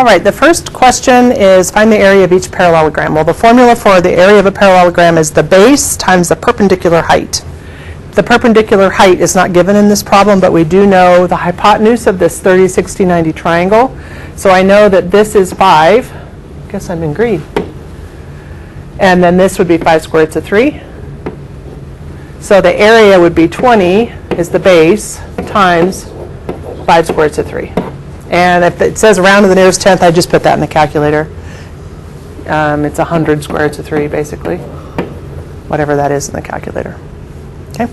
All right, the first question is find the area of each parallelogram. Well, the formula for the area of a parallelogram is the base times the perpendicular height. The perpendicular height is not given in this problem, but we do know the hypotenuse of this 30, 60, 90 triangle. So I know that this is 5. I guess I'm in green. And then this would be 5 squared roots of 3. So the area would be 20 is the base times 5 squared roots of 3. And if it says round to the nearest tenth, I just put that in the calculator. It's 100 square roots of 3, basically. Whatever that is in the calculator. Okay.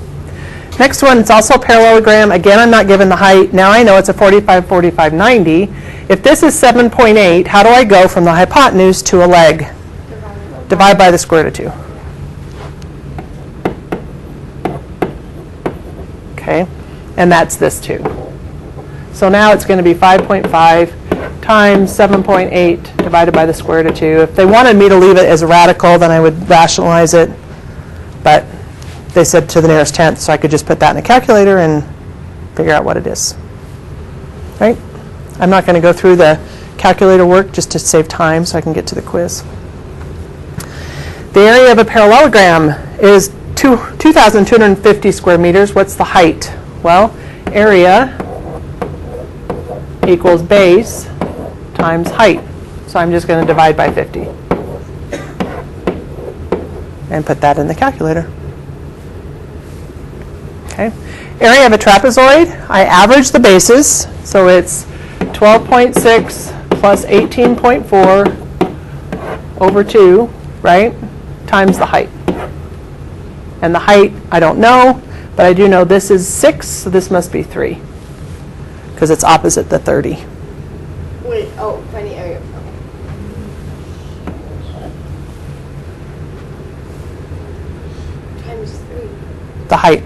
Next one, it's also a parallelogram. Again, I'm not given the height. Now I know it's a 45, 45, 90. If this is 7.8, how do I go from the hypotenuse to a leg? Divide by the square root of 2. Okay. And that's this 2. So now it's going to be 5.5 times 7.8 divided by the square root of 2. If they wanted me to leave it as a radical, then I would rationalize it. But they said to the nearest tenth, so I could just put that in a calculator and figure out what it is. Right? I'm not going to go through the calculator work just to save time so I can get to the quiz. The area of a parallelogram is 2,250 square meters. What's the height? Well, area equals base times height. So I'm just going to divide by 50 and put that in the calculator. Okay. Area of a trapezoid, I average the bases. So it's 12.6 plus 18.4 over 2, right, times the height. And the height, I don't know, but I do know this is 6, so this must be 3. Because it's opposite the 30. Wait, oh, find the area. Okay. Times 3. The height.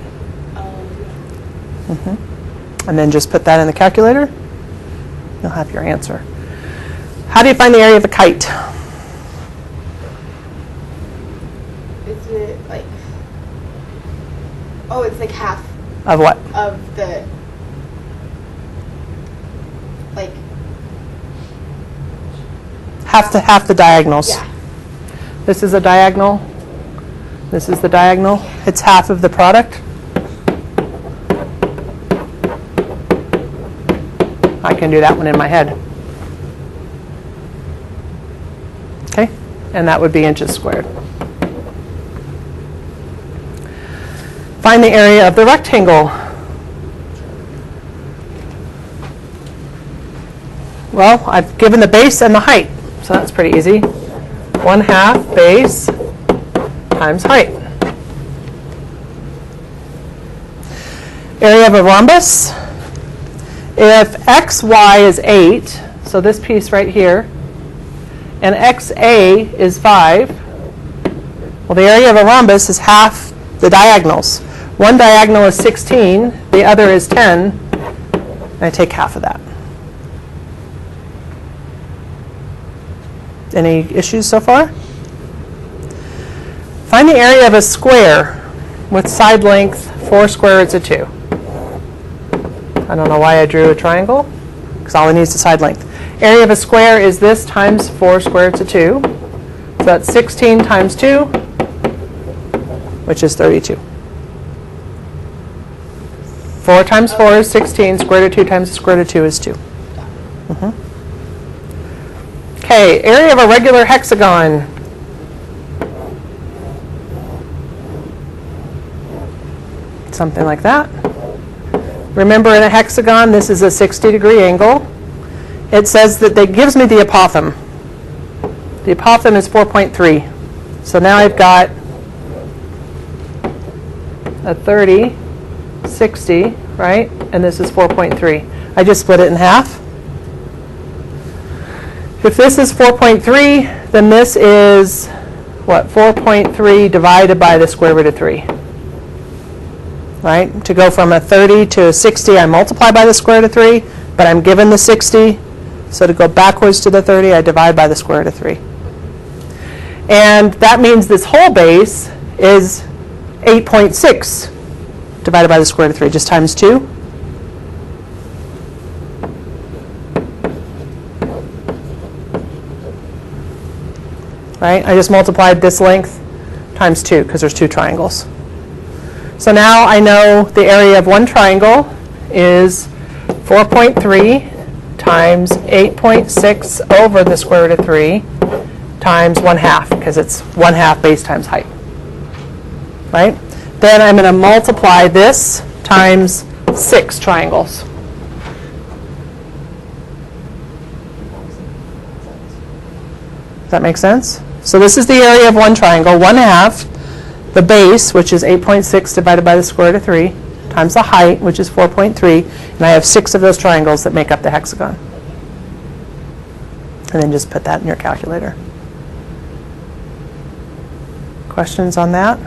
And then just put that in the calculator. You'll have your answer. How do you find the area of a kite? Isn't it like... Oh, it's like half. Of what? Of the... Like... Half the diagonals. Yeah. This is a diagonal. This is the diagonal. It's half of the product. I can do that one in my head. Okay? And that would be inches squared. Find the area of the rectangle. Well, I've given the base and the height, so that's pretty easy. 1/2 base times height. Area of a rhombus. If xy is 8, so this piece right here, and xa is 5, well, the area of a rhombus is half the diagonals. One diagonal is 16, the other is 10, and I take half of that. Any issues so far? Find the area of a square with side length 4 square roots of 2. I don't know why I drew a triangle, because all it needs is side length. Area of a square is this times 4 square roots of 2. So that's 16 times 2, which is 32. 4 times 4 is 16. Square root of 2 times the square root of 2 is 2. Okay, area of a regular hexagon. Something like that. Remember, in a hexagon, this is a 60-degree angle. It says that it gives me the apothem. The apothem is 4.3. So now I've got a 30, 60, right? And this is 4.3. I just split it in half. If this is 4.3, then this is, what, 4.3 divided by the square root of 3. Right? To go from a 30 to a 60, I multiply by the square root of 3, but I'm given the 60. So to go backwards to the 30, I divide by the square root of 3. And that means this whole base is 8.6 divided by the square root of 3, just times 2. right? I just multiplied this length times 2 because there's 2 triangles. So now I know the area of one triangle is 4.3 times 8.6 over the square root of 3 times 1/2, because it's 1/2 base times height, right? Then I'm going to multiply this times 6 triangles. Does that make sense? So this is the area of one triangle, 1/2, the base, which is 8.6 divided by the square root of 3, times the height, which is 4.3, and I have 6 of those triangles that make up the hexagon. And then just put that in your calculator. Questions on that?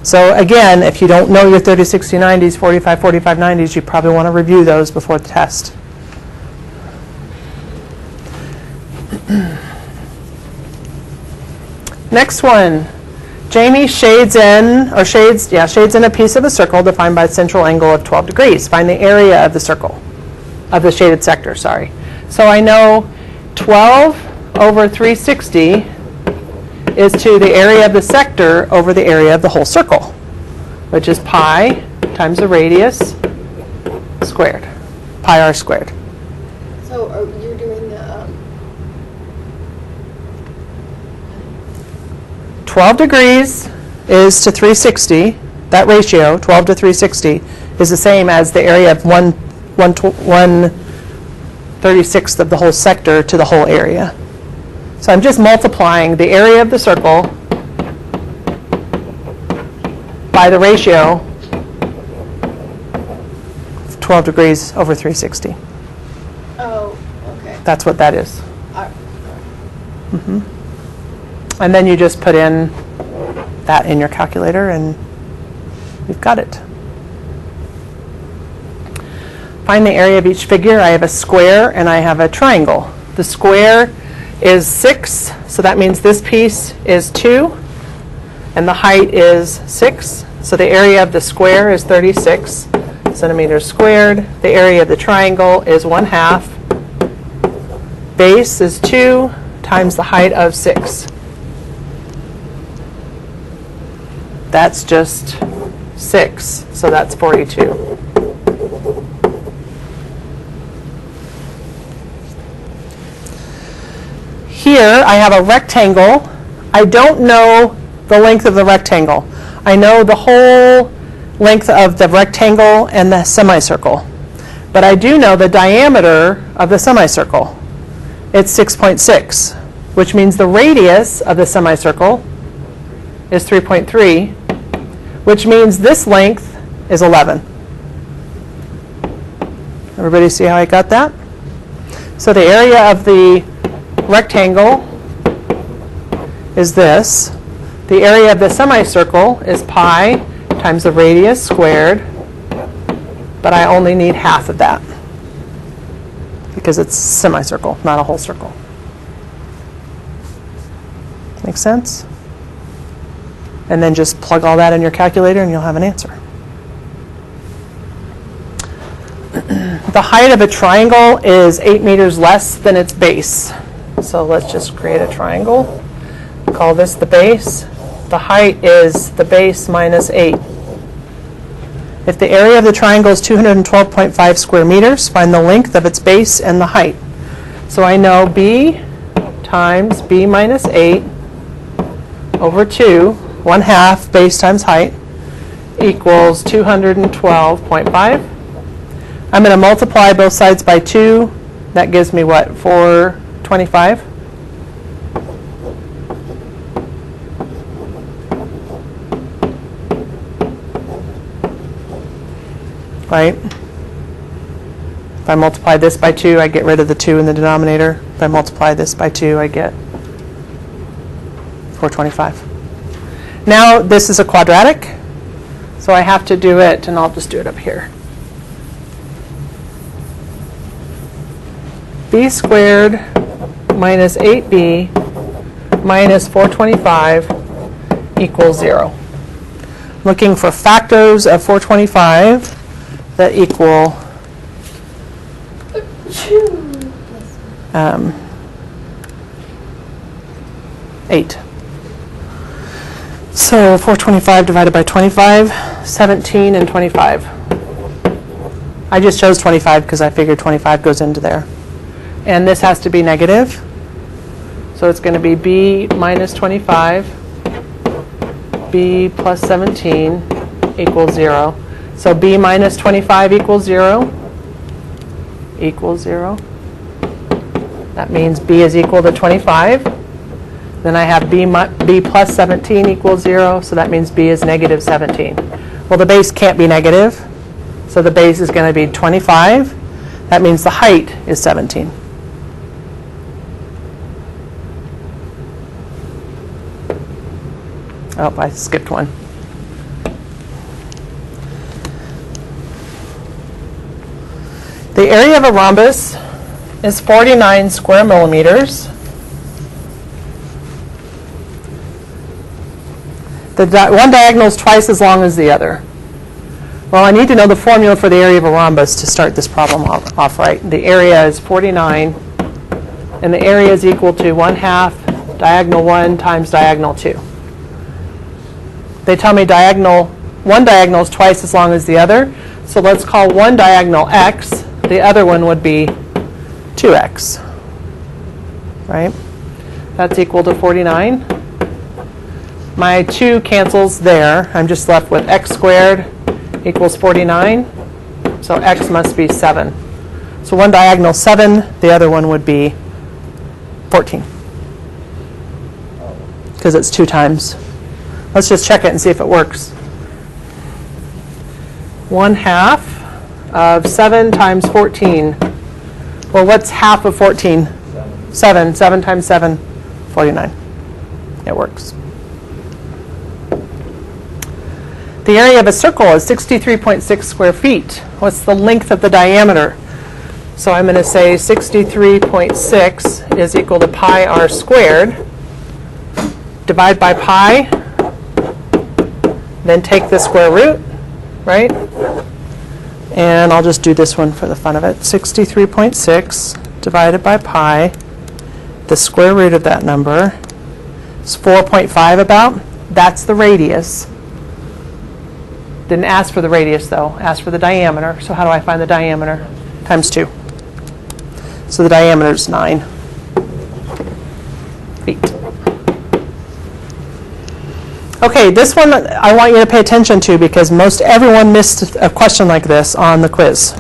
So again, if you don't know your 30, 60, 90s, 45, 45, 90s, you probably want to review those before the test. Next one. Jamie shades in a piece of a circle defined by a central angle of 12 degrees. Find the area of the circle, of the shaded sector, sorry. So I know 12 over 360 is to the area of the sector over the area of the whole circle, which is pi times the radius squared, pi r squared. So you're doing the 12 degrees is to 360. That ratio, 12 to 360, is the same as the area of 1/36th of the whole sector to the whole area. So I'm just multiplying the area of the circle by the ratio of 12 degrees over 360. oh, okay. That's what that is. Alright. And then you just put in that in your calculator and you've got it. Find the area of each figure. I have a square and I have a triangle. The square is 6, so that means this piece is 2, and the height is 6. So the area of the square is 36 centimeters squared. The area of the triangle is 1/2. Base is 2 times the height of 6. That's just 6, so that's 42. Here I have a rectangle. I don't know the length of the rectangle. I know the whole length of the rectangle and the semicircle. But I do know the diameter of the semicircle. It's 6.6, which means the radius of the semicircle is 3.3, which means this length is 11. Everybody see how I got that? So the area of the rectangle is this. The area of the semicircle is pi times the radius squared, but I only need half of that because it's semicircle, not a whole circle. Make sense? And then just plug all that in your calculator and you'll have an answer. The height of a triangle is 8 meters less than its base. So let's just create a triangle. Call this the base. The height is the base minus 8. If the area of the triangle is 212.5 square meters, find the length of its base and the height. So I know B times B minus 8 over 2, 1/2 base times height, equals 212.5. I'm going to multiply both sides by 2. That gives me what? 425? Right? If I multiply this by 2, I get rid of the 2 in the denominator. If I multiply this by 2, I get 425. Now this is a quadratic, so I have to do it, and I'll just do it up here. B squared minus 8b minus 425 equals 0. Looking for factors of 425 that equal 8. So 425 divided by 25, 17 and 25. I just chose 25 because I figured 25 goes into there. And this has to be negative. So it's going to be b minus 25, b plus 17 equals 0. So b minus 25 equals 0. Equals 0. That means b is equal to 25. Then I have b plus 17 equals 0, so that means b is negative 17. Well, the base can't be negative, so the base is going to be 25. That means the height is 17. Oh, I skipped one. The area of a rhombus is 49 square millimeters. The one diagonal is twice as long as the other. Well, I need to know the formula for the area of a rhombus to start this problem off right. The area is 49, and the area is equal to 1/2 diagonal 1 times diagonal 2. They tell me one diagonal is twice as long as the other, so let's call one diagonal x. The other one would be 2x, right? That's equal to 49. My 2 cancels there. I'm just left with x squared equals 49. So x must be 7. So one diagonal 7, the other one would be 14. Because it's 2 times. Let's just check it and see if it works. 1/2 of 7 times 14. Well, what's half of 14? 7. 7 times 7, 49. It works. The area of a circle is 63.6 square feet. What's the length of the diameter? So I'm going to say 63.6 is equal to pi r squared. Divide by pi, then take the square root, right? And I'll just do this one for the fun of it. 63.6 divided by pi, the square root of that number is 4.5 about. That's the radius. Didn't ask for the radius, though. Asked for the diameter. So how do I find the diameter? Times 2. So the diameter is 9 feet. Okay, this one I want you to pay attention to because most everyone missed a question like this on the quiz.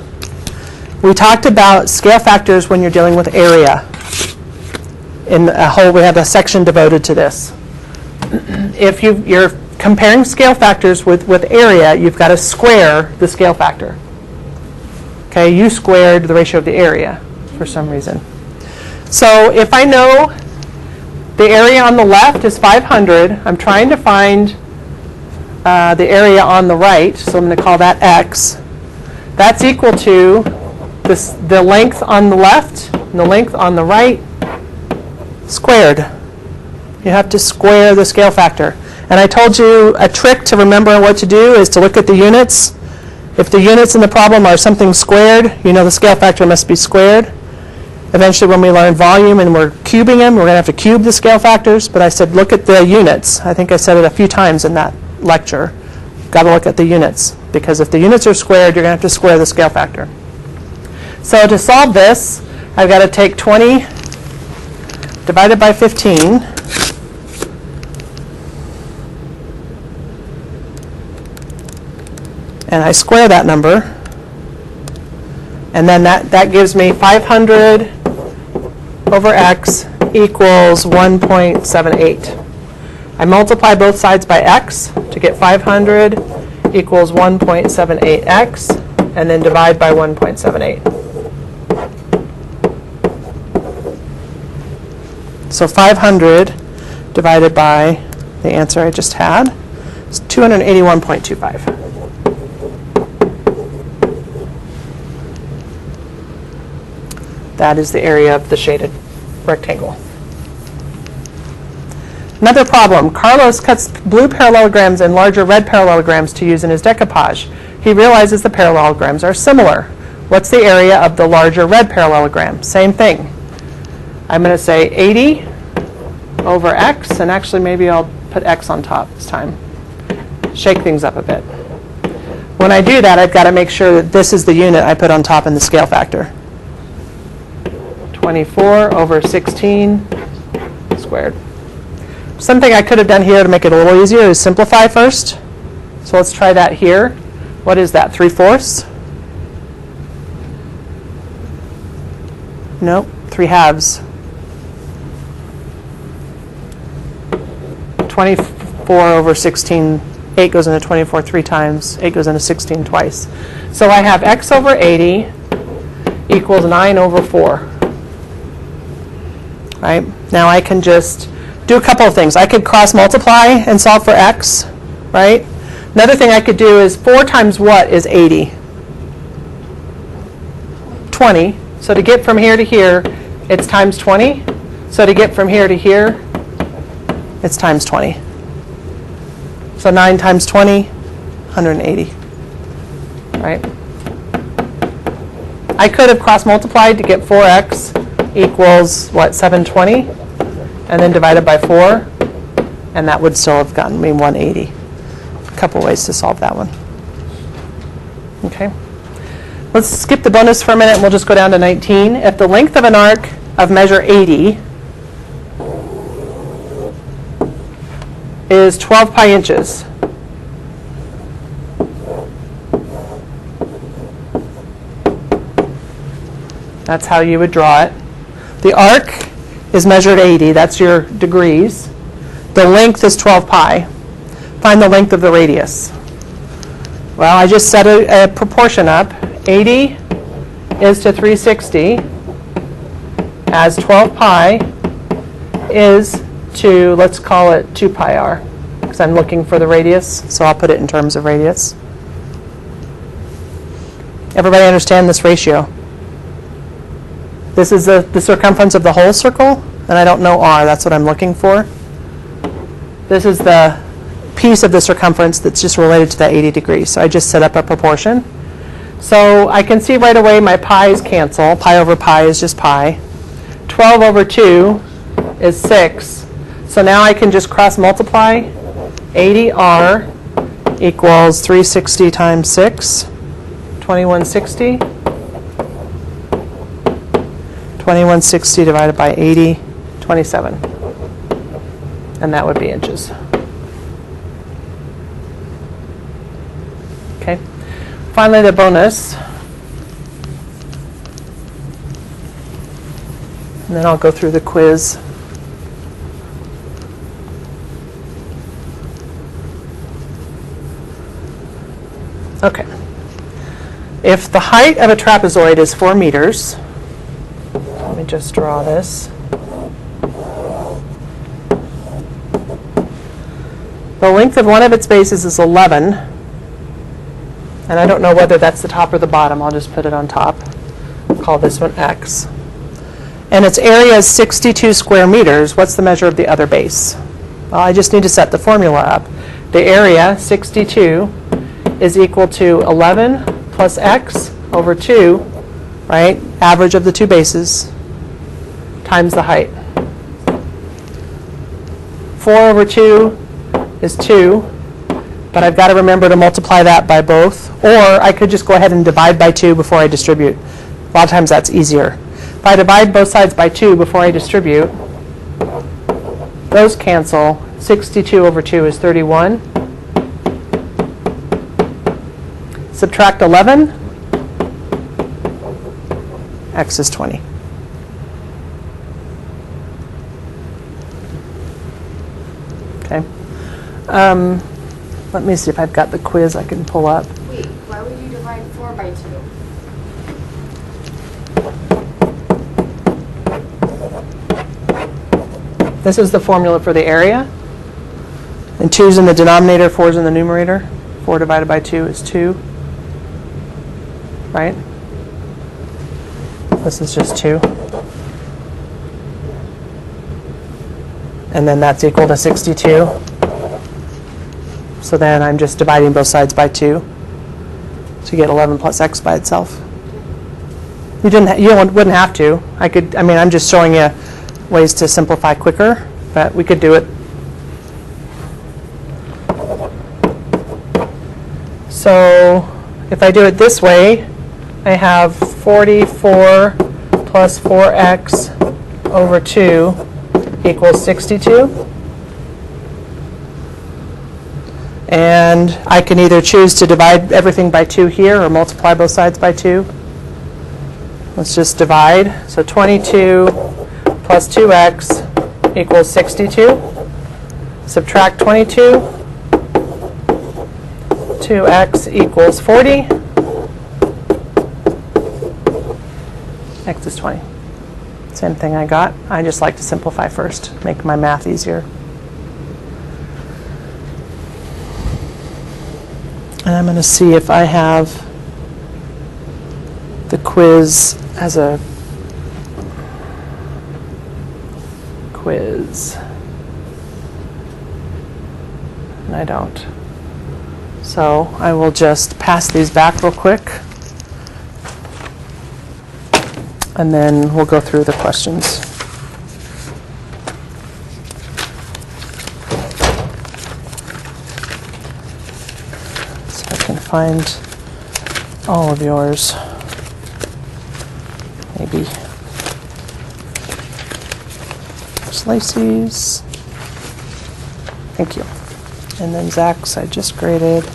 We talked about scale factors when you're dealing with area. We have a section devoted to this. If you're comparing scale factors with area, you've got to square the scale factor. Okay, you squared the ratio of the area for some reason. So if I know the area on the left is 500, I'm trying to find the area on the right, so I'm going to call that x. That's equal to the length on the left and the length on the right squared. You have to square the scale factor. And I told you a trick to remember what to do is to look at the units. If the units in the problem are something squared, you know the scale factor must be squared. Eventually when we learn volume and we're cubing them, we're going to have to cube the scale factors. But I said look at the units. I think I said it a few times in that lecture. Got to look at the units. Because if the units are squared, you're going to have to square the scale factor. So to solve this, I've got to take 20 divided by 15. And I square that number. And then that gives me 500 over x equals 1.78. I multiply both sides by x to get 500 equals 1.78x, and then divide by 1.78. So 500 divided by the answer I just had is 281.25. That is the area of the shaded rectangle. Another problem. Carlos cuts blue parallelograms and larger red parallelograms to use in his decoupage. He realizes the parallelograms are similar. What's the area of the larger red parallelogram? Same thing. I'm going to say 80 over x, and actually maybe I'll put x on top this time. Shake things up a bit. When I do that, I've got to make sure that this is the unit I put on top in the scale factor. 24 over 16 squared. Something I could have done here to make it a little easier is simplify first. So let's try that here. What is that, 3/4? Nope, 3/2. 24 over 16, 8 goes into 24 3 times, 8 goes into 16 twice. So I have x over 80 equals 9 over 4. Right? Now I can just do a couple of things. I could cross multiply and solve for x, right? Another thing I could do is 4 times what is 80? 20. So to get from here to here, it's times 20. So to get from here to here, it's times 20. So 9 times 20, 180. Right? I could have cross multiplied to get 4x equals, what, 720? And then divided by 4, and that would still have gotten me 180. A couple ways to solve that one. Okay. Let's skip the bonus for a minute and we'll just go down to 19. If the length of an arc of measure 80 is 12 pi inches, that's how you would draw it. The arc is measured 80, that's your degrees. The length is 12 pi. Find the length of the radius. Well, I just set a proportion up. 80 is to 360 as 12 pi is to, let's call it 2 pi r, because I'm looking for the radius, so I'll put it in terms of radius. Everybody understand this ratio? This is the circumference of the whole circle, and I don't know r, that's what I'm looking for. This is the piece of the circumference that's just related to that 80 degrees. So I just set up a proportion. So I can see right away my pi's cancel. Pi over pi is just pi. 12 over 2 is 6. So now I can just cross multiply. 80r equals 360 times 6, 2160. 2160 divided by 80, 27. And that would be inches. Okay. Finally, the bonus. And then I'll go through the quiz. Okay. If the height of a trapezoid is 4 meters, let me just draw this. The length of one of its bases is 11. And I don't know whether that's the top or the bottom. I'll just put it on top. Call this one x. And its area is 62 square meters. What's the measure of the other base? Well, I just need to set the formula up. The area, 62, is equal to 11 plus x over 2, right? Average of the two bases, times the height. 4 over 2 is 2, but I've got to remember to multiply that by both. Or I could just go ahead and divide by 2 before I distribute. A lot of times that's easier. If I divide both sides by 2 before I distribute, those cancel. 62 over 2 is 31. Subtract 11. X is 20. Okay. Let me see if I've got the quiz I can pull up. Wait, why would you divide 4 by 2? This is the formula for the area. And 2 is in the denominator, 4 is in the numerator. 4 divided by 2 is 2. Right? This is just 2. And then that's equal to 62. So then I'm just dividing both sides by 2 to get 11 plus x by itself. You wouldn't have to. I'm just showing you ways to simplify quicker. but we could do it. So if I do it this way, I have 44 plus 4x over 2 equals 62. And I can either choose to divide everything by 2 here or multiply both sides by 2. Let's just divide. So 22 plus 2x equals 62. Subtract 22. 2x equals 40. X is 20. Same thing I got. I just like to simplify first, make my math easier. And I'm going to see if I have the quiz as a quiz. And I don't. So I will just pass these back real quick. And then we'll go through the questions. So I can find all of yours. Maybe. There's Lacey's. Thank you. And then Zach's I just graded.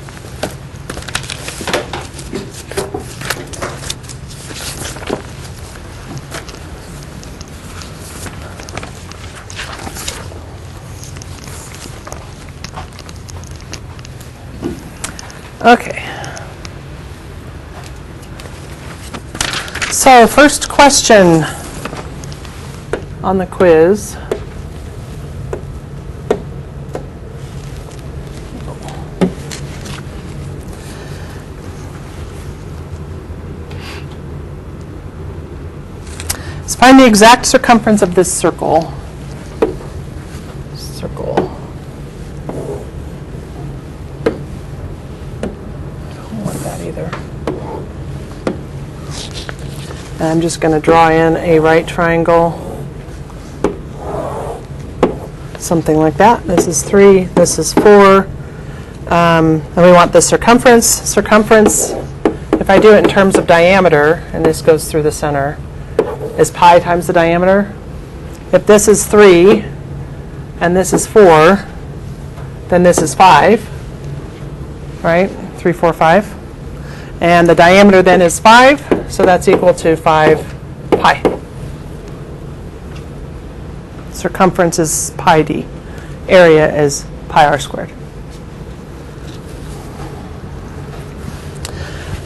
Okay. So first question on the quiz. Let's find the exact circumference of this circle. I'm just going to draw in a right triangle, something like that. This is 3, this is 4, and we want the circumference. Circumference, if I do it in terms of diameter, and this goes through the center, is pi times the diameter. If this is 3 and this is 4, then this is 5, right? 3, 4, 5. And the diameter then is 5, so that's equal to 5 pi. Circumference is pi d. Area is pi r squared.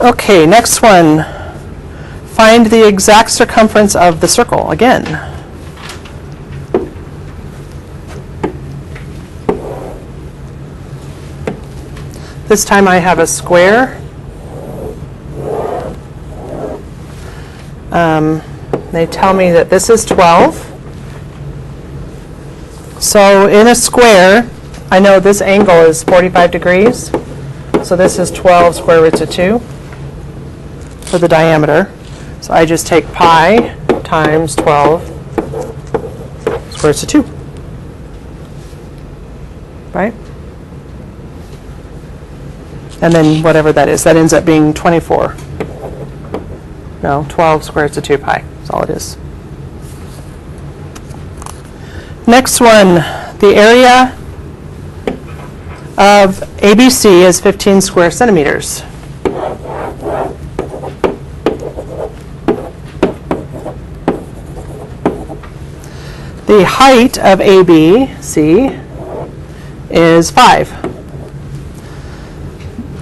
Okay, next one. Find the exact circumference of the circle again. This time I have a square. They tell me that this is 12. So in a square, I know this angle is 45 degrees. So this is 12 square roots of 2 for the diameter. So I just take pi times 12 square roots of 2. Right? And then whatever that is, that ends up being 24. No, 12 square roots of 2 pi. That's all it is. Next one, the area of ABC is 15 square centimeters. The height of ABC is 5.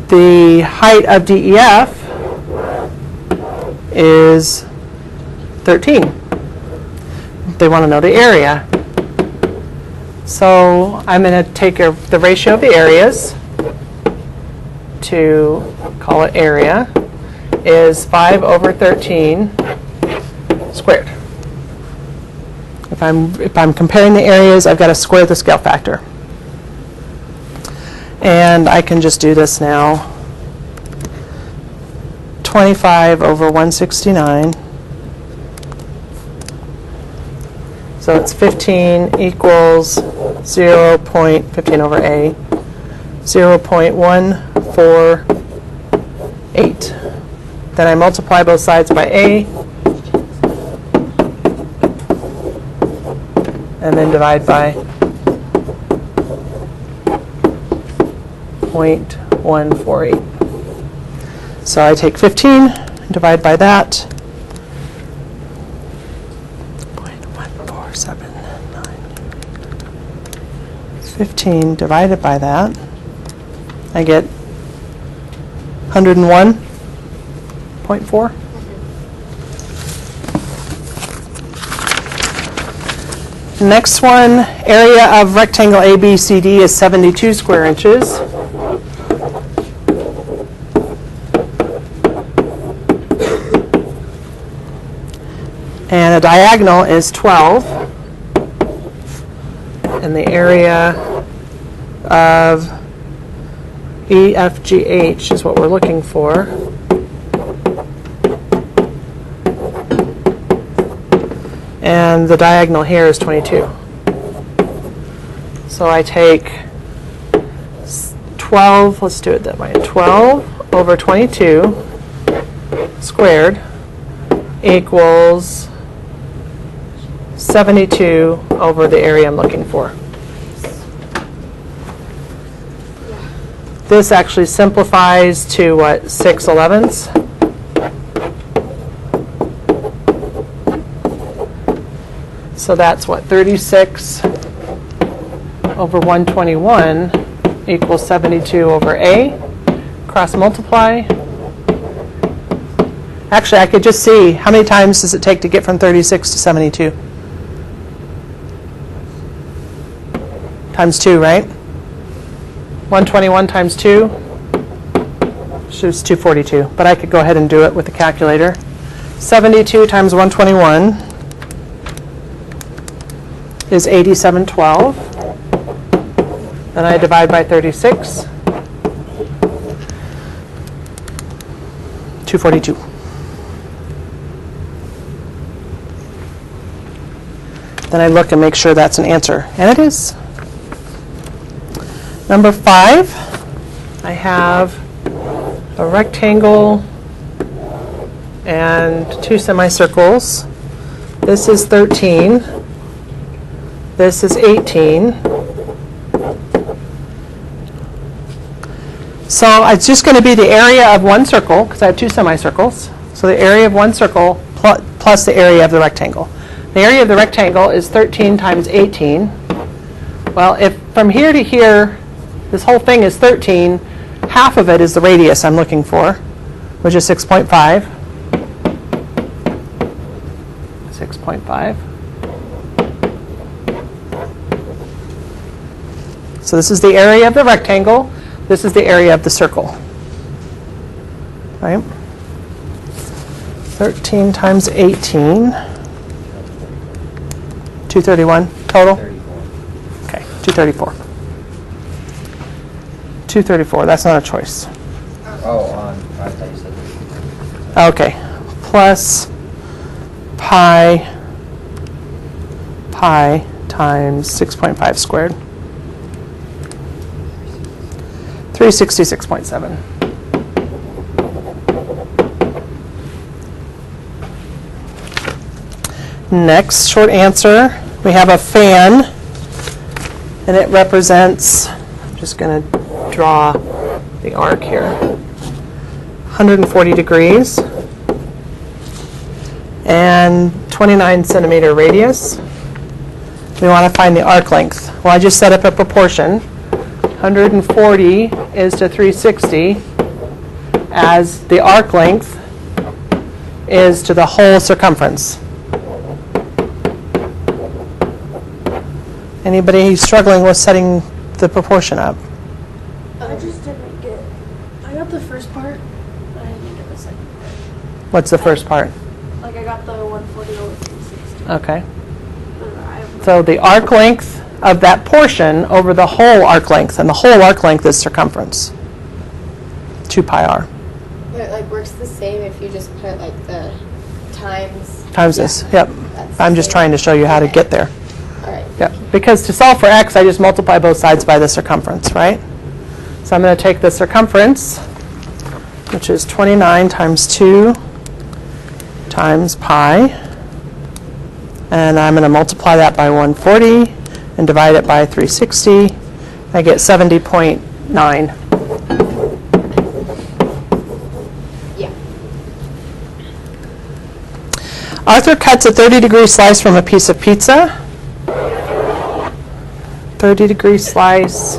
The height of DEF is 13. They want to know the area. So I'm going to take the ratio of the areas to call it area is 5 over 13 squared. If I'm comparing the areas, I've got to square the scale factor. And I can just do this now. 25 over 169 is So it's 15 equals 0.15 over A, 0.148. Then I multiply both sides by A, and then divide by 0.148. So I take 15, divide by that, 0.1479. 15 divided by that, I get 101.4. Next one, area of rectangle ABCD is 72 square inches. And a diagonal is 12. And the area of EFGH is what we're looking for. And the diagonal here is 22. So I take 12, let's do it that way, 12 over 22 squared equals 72 over the area I'm looking for. This actually simplifies to what, 6/11ths? So that's what, 36 over 121 equals 72 over A. Cross multiply. Actually, I could just see how many times does it take to get from 36 to 72? Times 2, right? 121 times 2 shows 242, but I could go ahead and do it with the calculator. 72 times 121 is 8712. Then I divide by 36. 242. Then I look and make sure that's an answer, and it is. Number 5, I have a rectangle and 2 semicircles. This is 13. This is 18. So it's just going to be the area of one circle, because I have 2 semicircles. So the area of one circle plus the area of the rectangle. The area of the rectangle is 13 times 18. Well, if from here to here, this whole thing is 13, half of it is the radius I'm looking for, which is 6.5. 6.5. So this is the area of the rectangle. This is the area of the circle. Right? 13 times 18. 231 total? 34. Okay, 234. 234, that's not a choice. Oh, I thought you said Okay, plus pi times 6.5 squared. 366.7. Next, short answer, we have a fan, and it represents, I'm just going to draw the arc here, 140 degrees, and 29 centimeter radius. We want to find the arc length. Well, I just set up a proportion. 140 is to 360 as the arc length is to the whole circumference. Anybody struggling with setting the proportion up? I just didn't get. I got the first part, but I didn't get the second part. What's the first part? Like I got the 140 over 360. Okay. I So the arc length of that portion over the whole arc length, and the whole arc length is circumference. 2 pi r. But it like works the same if you just put like the times. Times this. Yep. That's I'm the just same. trying to show you how to Okay. get there. Yeah, because to solve for x, I just multiply both sides by the circumference, right? So I'm going to take the circumference, which is 29 times 2 times pi, and I'm going to multiply that by 140 and divide it by 360. I get 70.9. Yeah. Arthur cuts a 30-degree slice from a piece of pizza. 30-degree slice.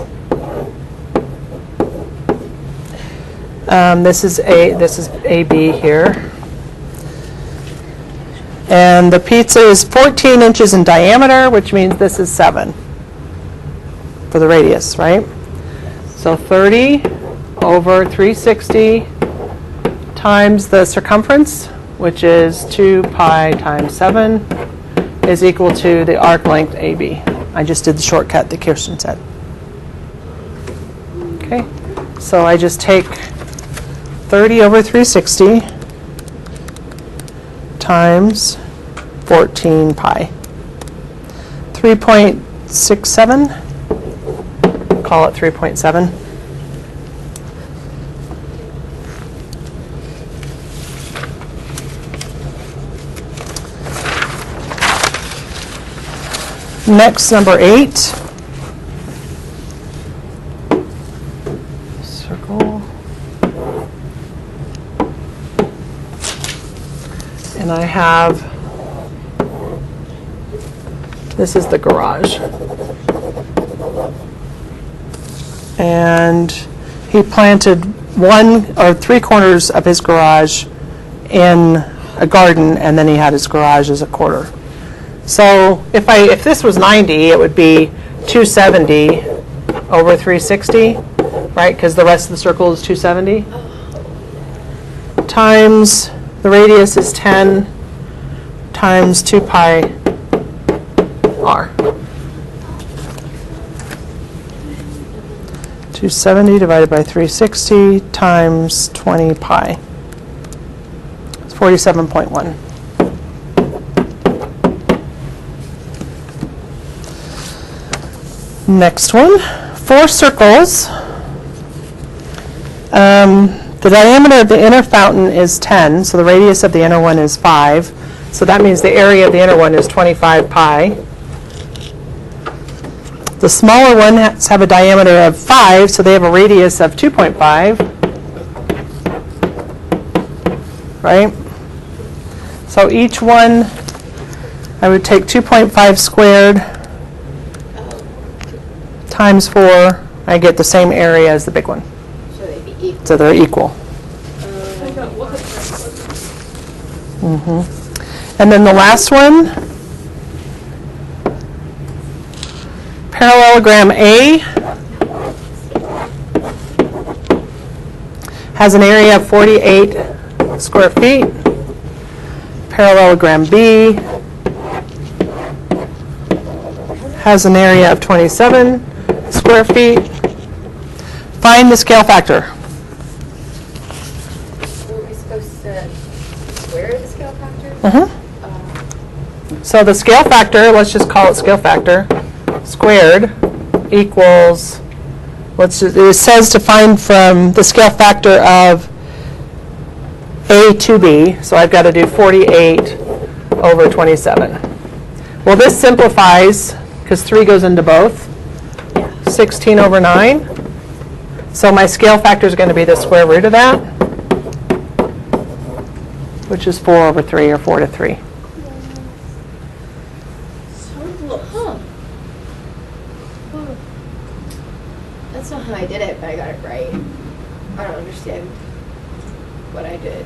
This is AB here. And the pizza is 14 inches in diameter, which means this is 7 for the radius, right? So 30 over 360 times the circumference, which is 2 pi times 7, is equal to the arc length AB. I just did the shortcut that Kirsten said. Okay, so I just take 30 over 360 times 14 pi. 3.67, call it 3.7. Next, number 8. Circle. And I have, this is the garage. And he planted 1 or 3 corners of his garage in a garden, and then he had his garage as a quarter. So if this was 90, it would be 270 over 360, right? Because the rest of the circle is 270. Times, the radius is 10 times 2 pi r. 270 divided by 360 times 20 pi. It's 47.1. Next one, 4 circles. The diameter of the inner fountain is 10, so the radius of the inner one is 5. So that means the area of the inner one is 25 pi. The smaller ones have a diameter of 5, so they have a radius of 2.5. Right? So each one, I would take 2.5 squared times 4, I get the same area as the big one. So they'd be equal. So they're equal. I got what? And then the last one, parallelogram A has an area of 48 square feet. Parallelogram B has an area of 27 square feet. Find the scale factor. Were we supposed to square the scale factor? So the scale factor, let's just call it scale factor, squared equals, it says to find from the scale factor of A to B, so I've got to do 48 over 27. Well, this simplifies, because 3 goes into both, 16 over 9. So my scale factor is going to be the square root of that, which is 4 over 3, or 4 to 3. That's not how I did it, but I got it right. I don't understand what I did.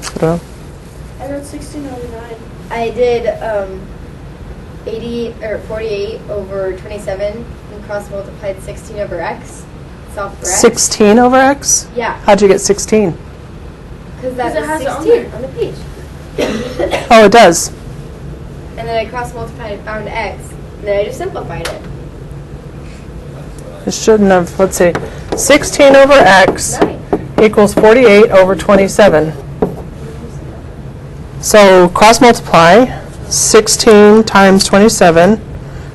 So, I got 1609. I did 48 over 27 and cross multiplied 16 over x. Solve for x. 16 over x? Yeah, How'd you get 16? because that Because it has was it on 16 there. on the page. Oh, it does. And then I cross multiplied and found x. And then I just simplified it. It shouldn't have, let's see, 16 over x 9. equals 48 over 27. So cross multiply 16 times 27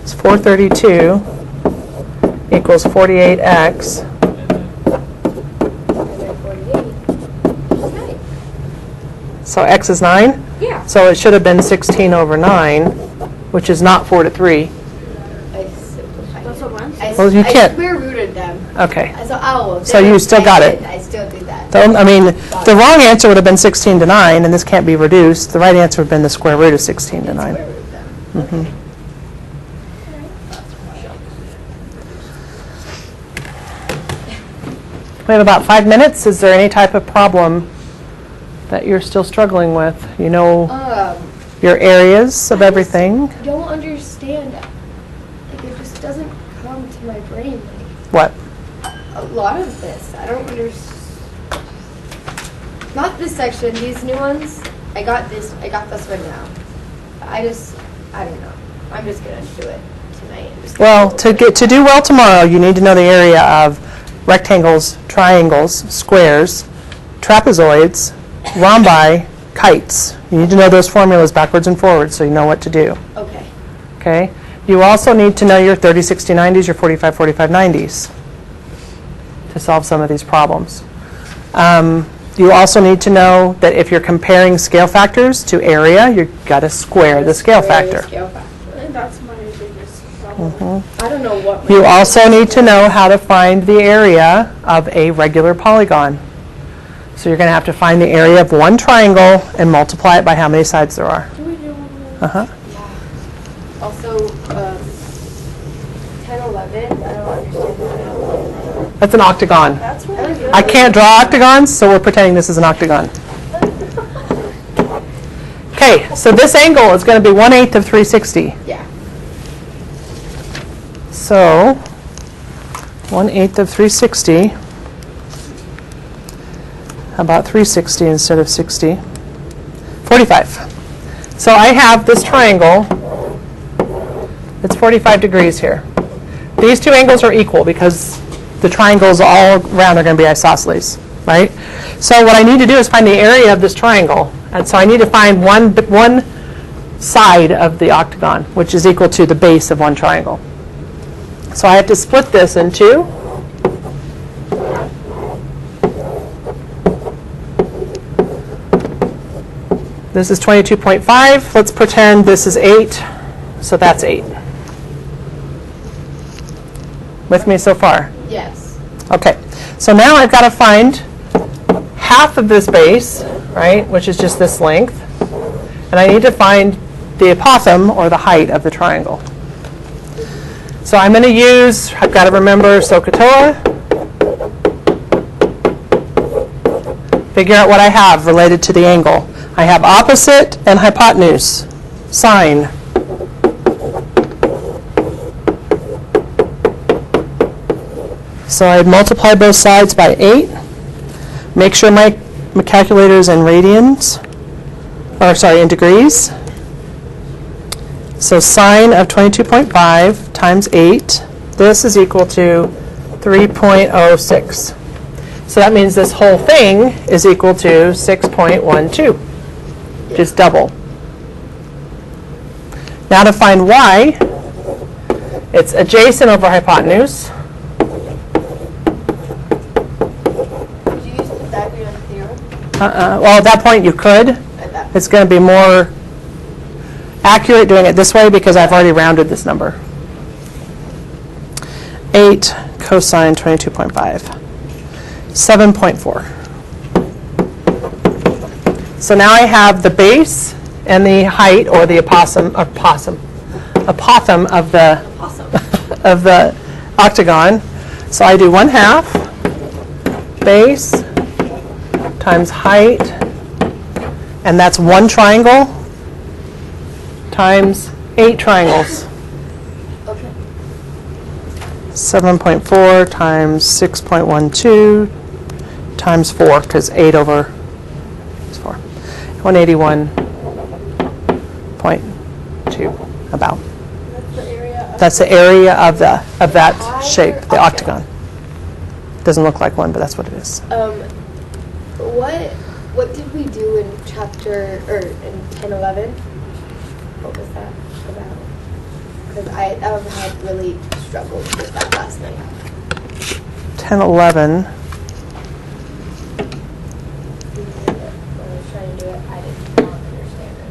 is 432 equals 48x. And then 48. Okay. So x is 9? Yeah. So it should have been 16 over 9, which is not 4 to 3. I simplified That's it. what mine I, says. Well, you I can't- square rooted them. Okay. So you still got it. I still did that. I mean, the wrong answer would have been 16 to 9, and this can't be reduced. The right answer would have been the square root of 16 to 9. Square root them. Mhm. We have about 5 minutes. Is there any type of problem that you're still struggling with? You know your areas of everything? I don't understand. Like, it just doesn't come to my brain. What? A lot of this. I don't understand. Not this section, these new ones. I got this one now. I don't know. I'm just gonna do it tonight. and just Well, go to over it. do well tomorrow, you need to know the area of rectangles, triangles, squares, trapezoids, rhombi, kites. You need to know those formulas backwards and forwards so you know what to do. Okay. Okay? You also need to know your 30, 60, 90s, your 45, 45, 90s to solve some of these problems. You also need to know that if you're comparing scale factors to area, you've got to square the scale factor. Scale factor. And that's my biggest problem. Mhm. I don't know what. my You also need to know how to find the area of a regular polygon. So you're going to have to find the area of one triangle and multiply it by how many sides there are. Do we do one of those? Uh-huh. Yeah. Also, 10, 11. I don't understand that. That's an octagon. That's really good. I can't draw octagons, so we're pretending this is an octagon. Okay, so this angle is going to be 1/8 of 360. Yeah. So 1/8 of 360. How about 360 instead of 60? 45. So I have this triangle. It's 45 degrees here. These two angles are equal because the triangles all around are going to be isosceles, right? So what I need to do is find the area of this triangle. And so I need to find one side of the octagon, which is equal to the base of one triangle. So I have to split this in two. This is 22.5. Let's pretend this is 8. So that's 8. With me so far? Yes. Okay. So now I've got to find half of this base, right, which is just this length. And I need to find the apothem, or the height, of the triangle. So I'm going to use, I've got to remember SOHCAHTOA. Figure out what I have related to the angle. I have opposite and hypotenuse, sine. So I multiply both sides by 8. Make sure my calculator is in radians, or sorry, in degrees. So sine of 22.5 times 8, this is equal to 3.06. So that means this whole thing is equal to 6.12, just double. Now to find y, it's adjacent over hypotenuse. Did you use Pythagorean theorem? Well, at that point you could. At that. It's going to be more accurate doing it this way because I've already rounded this number. 8 cosine 22.5. 7.4. So now I have the base and the height, or the apothem of the Awesome. of the octagon. So I do 1/2 base times height, and that's one triangle times 8 triangles. Okay. 7.4 times 6.12 times 4, because 8 over is 4. 181.2, about. That's the area of That's the area of that Entire shape, the octagon. octagon. Doesn't look like one, but that's what it is. What did we do in chapter, or in 10, 11? What was that about? Because I had really struggled with that last night. 10, 11. When I was trying to do it, I did not understand it.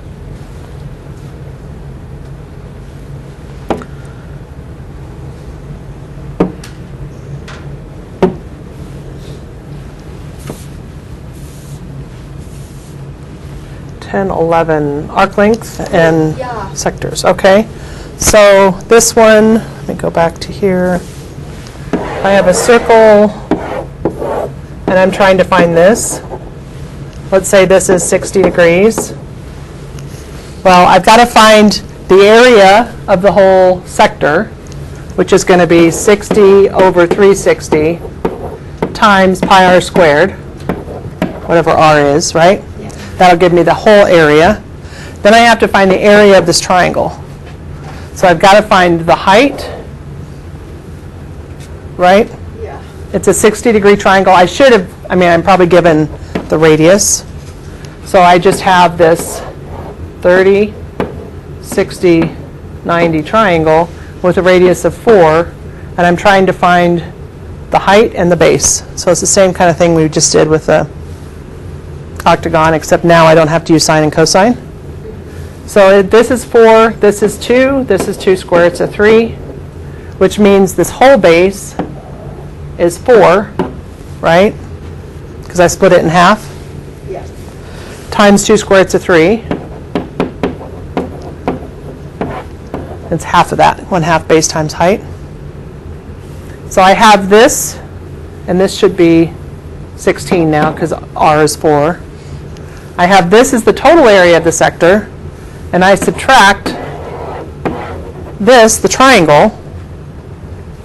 Ten, 11 arc length and Yeah. sectors. Okay. So this one, let me go back to here. I have a circle and I'm trying to find this. Let's say this is 60 degrees. Well, I've got to find the area of the whole sector, which is going to be 60 over 360 times pi r squared, whatever r is, right? Yeah. That'll give me the whole area. Then I have to find the area of this triangle. So I've got to find the height, right? Yeah. It's a 60-degree triangle. I should have, I'm probably given the radius. So I just have this 30, 60, 90 triangle with a radius of 4, and I'm trying to find the height and the base. So it's the same kind of thing we just did with the octagon, except now I don't have to use sine and cosine. So this is 4, this is 2 squared, it's a 3, which means this whole base is 4, right? Because I split it in half. Yeah. Times 2 squared, it's a 3. It's half of that, 1/2 base times height. So I have this, and this should be 16 now because r is 4. I have this as the total area of the sector, and I subtract this, the triangle,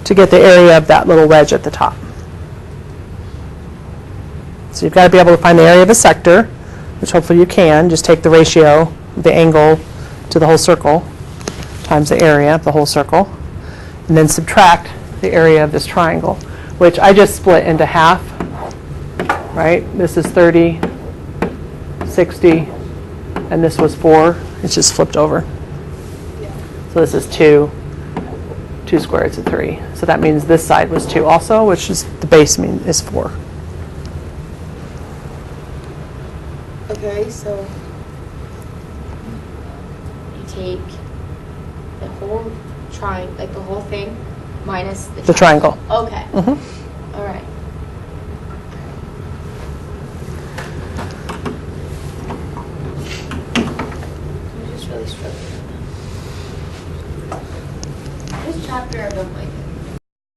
to get the area of that little wedge at the top. So you've got to be able to find the area of a sector, which hopefully you can. Just take the ratio, the angle to the whole circle, times the area of the whole circle, and then subtract the area of this triangle, which I just split into half, right? This is 30, 60, and this was 4. It's just flipped over. Yeah. So this is 2 squared, it's a 3. So that means this side was 2 also, which is the base is 4. Okay, so you take the whole triangle, like the whole thing, minus The triangle. Okay. Mhm. All right. I'm just really struggling. This chapter I don't like.